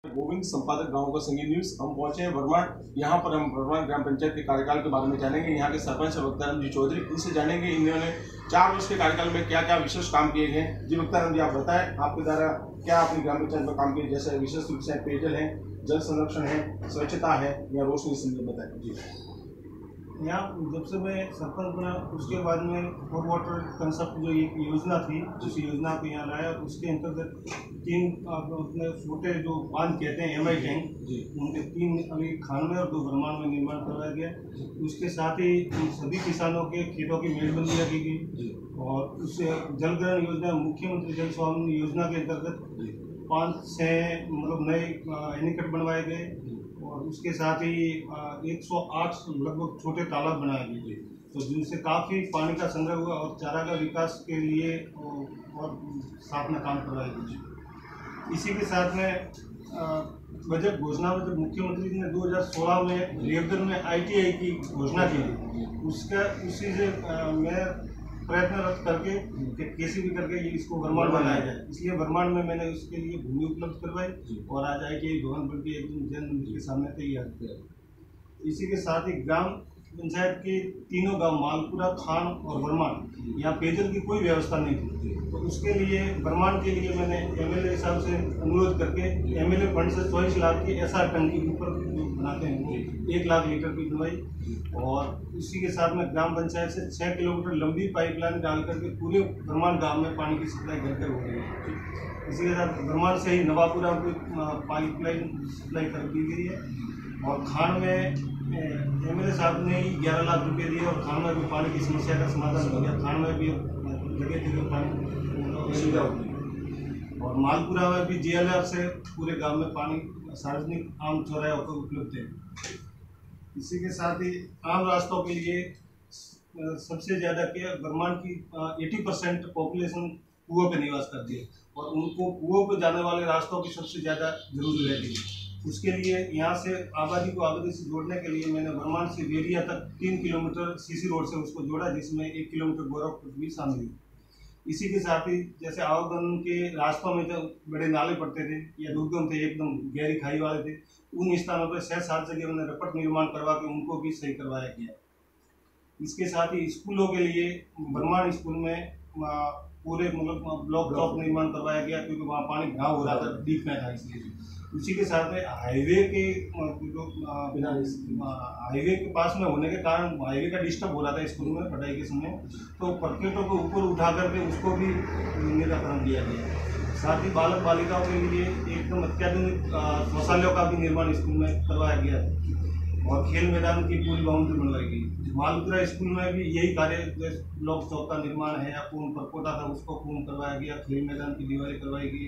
गोविंद संपादक गांव का संगीत न्यूज। हम पहुंचे हैं वर्माड। यहाँ पर हम वर्माड ग्राम पंचायत के कार्यकाल के बारे में जानेंगे। यहाँ के सरपंच वक्ताराम जी चौधरी, इनसे जानेंगे इन्होंने 4 वर्ष के कार्यकाल में क्या क्या विशेष काम किए गए। जी वक्ताराम जी, आप बताएं आपके द्वारा क्या अपनी ग्राम पंचायत में काम किए, जैसे विशेष रूप से पेयजल है, जल संरक्षण है, स्वच्छता है या रोशनी से बताएं। जी, यहाँ जब से मैं सरपंच बना उसके बाद में फॉर वाटर कंसेप्ट जो एक योजना थी, उस योजना को यहाँ लाया। उसके अंतर्गत 3 अपने छोटे जो बांध कहते हैं MI टैंक, उनके 3 अभी खान में और 2 वर्मान में निर्माण करवाया गया। उसके साथ ही सभी किसानों के खेतों की मेड़बंदियाँ की गई और उस जल ग्रहण योजना, मुख्यमंत्री जल स्वामित्व योजना के अंतर्गत 5-6 मतलब नए एनीकट बनवाए गए और उसके साथ ही 108 लगभग छोटे तालाब बनाए गए, तो जिनसे काफ़ी पानी का संग्रह हुआ और चारागाह विकास के लिए और साथ में काम करवाए गए। इसी के साथ में बजट घोषणा में जब मुख्यमंत्री ने 2016 में रेवदर में ITI की घोषणा की, उसी से मैं प्रयत्नरत करके कि कैसे भी करके ये इसको वर्माड बनाया जाए। इसलिए वर्माड में मैंने उसके लिए भूमि उपलब्ध करवाई और आज ITI भवन बन के एकदम जन मंदिर के सामने तैयार किया। इसी के साथ ही ग्राम पंचायत के तीनों गांव मालपुरा, खान और वर्माड, यहाँ पेयजल की कोई व्यवस्था नहीं थी, तो उसके लिए वर्माड के लिए मैंने MLA साहब से अनुरोध करके MLA फंड से 24 लाख की SR टंकी के ऊपर बनाते हैं 1 लाख लीटर की बनवाई और इसी के साथ में ग्राम पंचायत से 6 किलोमीटर लंबी पाइपलाइन डाल करके पूरे वर्माड गाँव में पानी की सप्लाई घर घर हो रही है। इसी के साथ वर्माड से ही नवापुरा को पाइपलाइन सप्लाई कर दी गई है और खान में MLA साहब ने 11 लाख रुपए दिए और खान में भी पानी की समस्या का समाधान हो गया। खान में भी जगह जगह पानी सुविधा होती है और मालपुरा में भी JLR से पूरे गांव में पानी सार्वजनिक आम चौराहे होकर उपलब्ध है। इसी के साथ ही आम रास्तों के लिए सबसे ज़्यादा क्या वर्माड की 80% पॉपुलेशन कुओं पे निवास करती है और उनको कुओं पे जाने वाले रास्तों की सबसे ज़्यादा जरूरत रहती है। उसके लिए यहाँ से आबादी को आबादी से जोड़ने के लिए मैंने वर्माड से वेरिया तक 3 किलोमीटर CC रोड से उसको जोड़ा, जिसमें 1 किलोमीटर गोरखपुर भी शामिल है। इसी के साथ ही जैसे आवागमन के रास्तों में जब बड़े नाले पड़ते थे या दुर्गम थे, एकदम गहरी खाई वाले थे, उन स्थानों पर 6-7 जगह मैंने रपट निर्माण करवा के उनको भी सही करवाया गया। इसके साथ ही स्कूलों के लिए वर्माड स्कूल में पूरे मतलब ब्लॉक टॉप निर्माण करवाया गया, क्योंकि वहाँ पानी भराव हो रहा था, डीप में था इसलिए। उसी के साथ में हाईवे के हाईवे के पास में होने के कारण हाईवे का डिस्टर्ब हो रहा था स्कूल में पढ़ाई के समय, तो पर्केटों को ऊपर उठा करके उसको भी निराकरण दिया गया। साथ ही बालक बालिकाओं के लिए एकदम अत्याधुनिक शौचालयों का भी निर्माण स्कूल में करवाया गया और खेल मैदान की पूरी बाउंड्री बनवाई गई। मालपुरा स्कूल में भी यही कार्य, ब्लॉक चौक का निर्माण है या पूर्ण परकोटा था उसको पूर्ण करवाया गया, खेल मैदान की दीवारें करवाई गई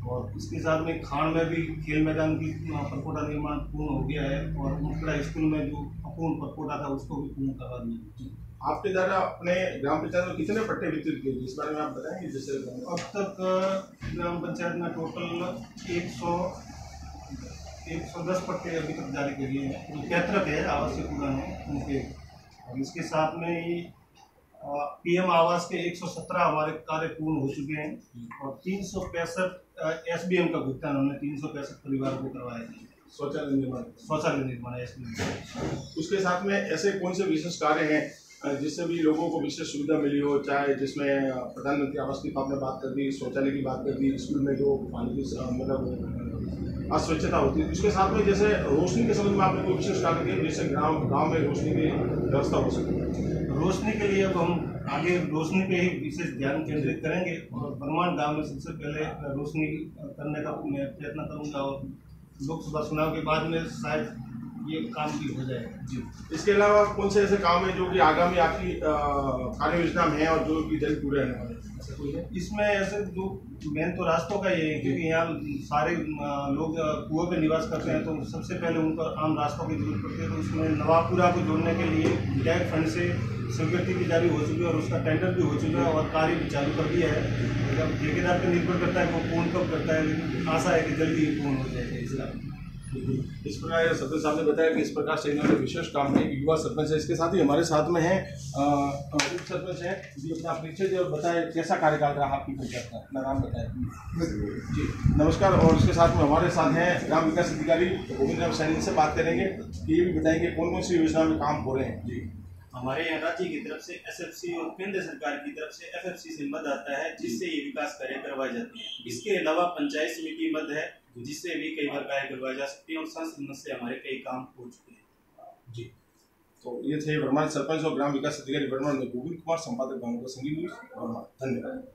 और इसके साथ में खान में भी खेल मैदान की परकोटा निर्माण पूर्ण हो गया है और मुखड़ा स्कूल में जो अपूर्ण परकोटा था उसको भी पूर्ण करवा दिया। आपके द्वारा अपने ग्राम पंचायत में कितने पट्टे वितरित किए, इस बारे में आप बताएंगे? जैसे अब तक ग्राम पंचायत में टोटल 110 पट्टे अभी तक जारी कर दिए हैं। 73 है आवश्यक उड़ान है उनके, और इसके साथ में ही PM आवास के 117 हमारे कार्य पूर्ण हो चुके हैं और 365 SBM का भुगतान हमने 365 परिवारों को करवाया है। शौचालय निर्माण SBM। उसके साथ में ऐसे कौन से विशेष कार्य हैं जिससे भी लोगों को विशेष सुविधा मिली हो, चाहे जिसमें प्रधानमंत्री आवास की आपने बात कर दी, शौचालय की बात कर दी, स्कूल में जो पानी की मतलब अस्वच्छता होती है, उसके साथ में जैसे रोशनी के संबंध में आपने कोई विशेष कार्य किया जिससे गाँव में रोशनी की व्यवस्था हो सके? रोशनी के लिए अब हम आगे रोशनी पे ही विशेष ध्यान केंद्रित करेंगे और वर्माड गांव में सबसे पहले रोशनी करने का मैं प्रयत्न करूंगा और लोकसभा चुनाव के बाद में शायद ये काम भी हो जाएगा। जी, इसके अलावा कौन से ऐसे काम है जो कि आगामी आपकी कार्य योजना में है और जो कि जल्द पूरे होने वाले हैं? इसमें ऐसे जो मेन तो रास्तों का ये है, क्योंकि यहाँ सारे लोग कुओं पे निवास करते हैं, तो सबसे पहले उनको आम रास्तों की जरूरत पड़ती है। तो उसमें नवापुरा को जोड़ने के लिए विधायक फंड से स्वीकृति की जारी हो चुकी है और उसका टेंडर भी हो चुका है और कार्य भी चालू कर दिया है। जब ठेकेदार पर निर्भर करता है वो पूर्ण कब करता है, लेकिन आशा है कि जल्दी ही पूर्ण हो जाएगा। इसका इस प्रकार सरपंच साहब ने बताया कि इस प्रकार से इन्होंने विशेष काम में युवा सरपंच है। इसके साथ ही हमारे साथ में है उप सरपंच है जी, अपना परिचय दें और बताएं कैसा कार्यकाल रहा आपकी पंचायत का, अपना नाम बताएं जी। नमस्कार। और इसके साथ में हमारे साथ हैं ग्राम विकास अधिकारी गोविंद राम सैनी से बात करेंगे कि ये भी बताएंगे कौन कौन सी योजना में काम हो रहे हैं जी। हमारे यहाँ राज्य की तरफ से एसएफसी और केंद्र सरकार की तरफ से एफएफसी से मद आता है, जिससे ये विकास कार्य करवाए जाते हैं। इसके अलावा पंचायत समिति मद है, जिससे भी कई बार कार्य करवाए जा सकते हैं और सांसद मद से हमारे कई काम हो चुके हैं जी। तो ये थे वर्मा सरपंच और ग्राम विकास अधिकारी वर्मा में गोविंद कुमार, संपादक गांव का संगीत न्यूज वर्मा। धन्यवाद।